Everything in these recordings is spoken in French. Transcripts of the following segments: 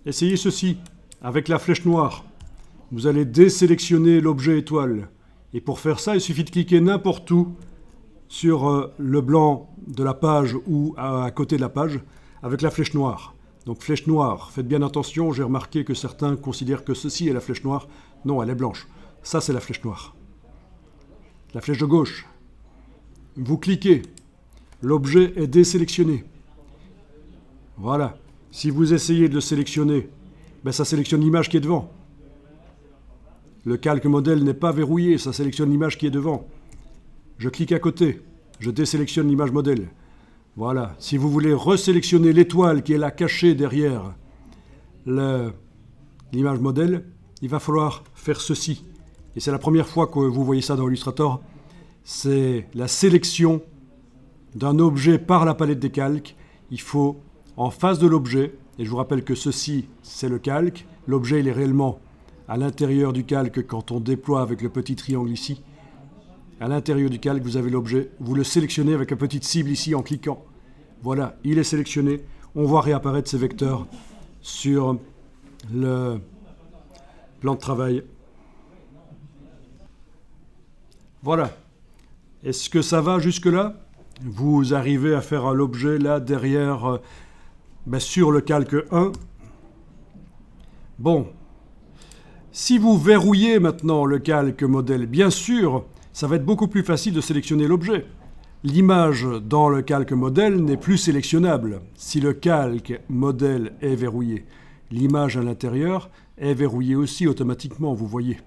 essayez ceci. Avec la flèche noire, vous allez désélectionner l'objet étoile. Et pour faire ça, il suffit de cliquer n'importe où sur le blanc de la page ou à côté de la page avec la flèche noire. Donc flèche noire, faites bien attention, j'ai remarqué que certains considèrent que ceci est la flèche noire. Non, elle est blanche. Ça, c'est la flèche noire. La flèche de gauche. Vous cliquez, l'objet est désélectionné. Voilà. Si vous essayez de le sélectionner, ben ça sélectionne l'image qui est devant. Le calque modèle n'est pas verrouillé, ça sélectionne l'image qui est devant. Je clique à côté, je désélectionne l'image modèle. Voilà. Si vous voulez resélectionner l'étoile qui est là cachée derrière l'image modèle, il va falloir faire ceci. Et c'est la première fois que vous voyez ça dans Illustrator. C'est la sélection d'un objet par la palette des calques. Il faut, en face de l'objet, et je vous rappelle que ceci, c'est le calque. L'objet, il est réellement à l'intérieur du calque quand on déploie avec le petit triangle ici. À l'intérieur du calque, vous avez l'objet. Vous le sélectionnez avec la petite cible ici en cliquant. Voilà, il est sélectionné. On voit réapparaître ces vecteurs sur le plan de travail. Voilà. Est-ce que ça va jusque-là? Vous arrivez à faire l'objet là derrière, sur le calque 1. Bon. Si vous verrouillez maintenant le calque modèle, bien sûr, ça va être beaucoup plus facile de sélectionner l'objet. L'image dans le calque modèle n'est plus sélectionnable si le calque modèle est verrouillé. L'image à l'intérieur est verrouillée aussi automatiquement, vous voyez.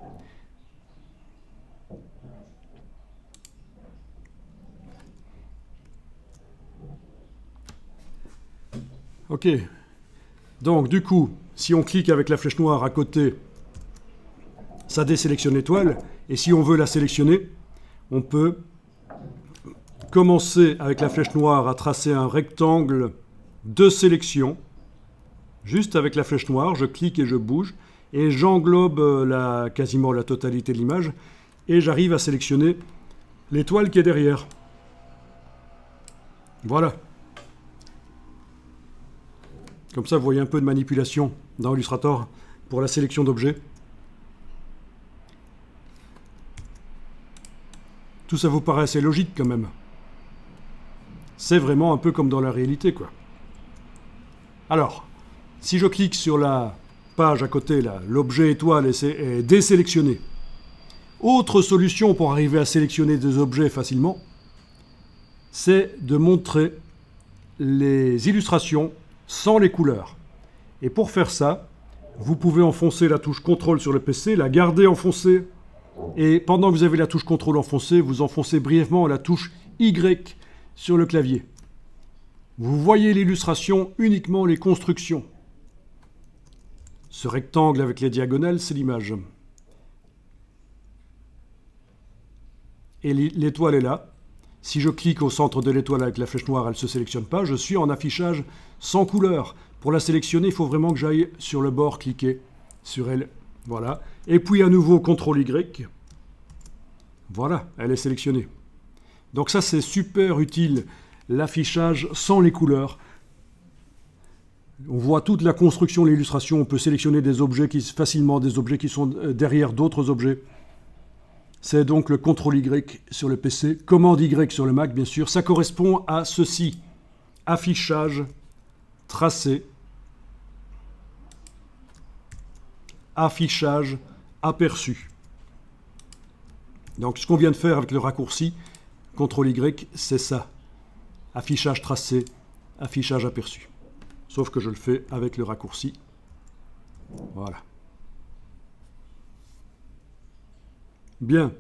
Ok. Donc, du coup, si on clique avec la flèche noire à côté, ça désélectionne l'étoile. Et si on veut la sélectionner, on peut commencer avec la flèche noire à tracer un rectangle de sélection. Juste avec la flèche noire, je clique et je bouge. Et j'englobe quasiment la totalité de l'image. Et j'arrive à sélectionner l'étoile qui est derrière. Voilà. Comme ça, vous voyez un peu de manipulation dans Illustrator pour la sélection d'objets. Tout ça vous paraît assez logique quand même. C'est vraiment un peu comme dans la réalité, quoi. Alors, si je clique sur la page à côté, là, l'objet étoile est désélectionné. Autre solution pour arriver à sélectionner des objets facilement, c'est de montrer les illustrations sans les couleurs. Et pour faire ça, vous pouvez enfoncer la touche CTRL sur le PC, la garder enfoncée, et pendant que vous avez la touche CTRL enfoncée, vous enfoncez brièvement la touche Y sur le clavier. Vous voyez l'illustration, uniquement les constructions. Ce rectangle avec les diagonales, c'est l'image. Et l'étoile est là. Si je clique au centre de l'étoile avec la flèche noire, elle ne se sélectionne pas. Je suis en affichage sans couleur. Pour la sélectionner, il faut vraiment que j'aille sur le bord, cliquer sur elle. Voilà. Et puis à nouveau, CTRL Y. Voilà, elle est sélectionnée. Donc ça, c'est super utile, l'affichage sans les couleurs. On voit toute la construction, l'illustration. On peut sélectionner des objets facilement, des objets qui sont derrière d'autres objets. C'est donc le CTRL Y sur le PC, commande Y sur le Mac, bien sûr. Ça correspond à ceci. Affichage, tracé, affichage, aperçu. Donc ce qu'on vient de faire avec le raccourci, CTRL Y, c'est ça. Affichage tracé, affichage aperçu. Sauf que je le fais avec le raccourci. Voilà. Bien.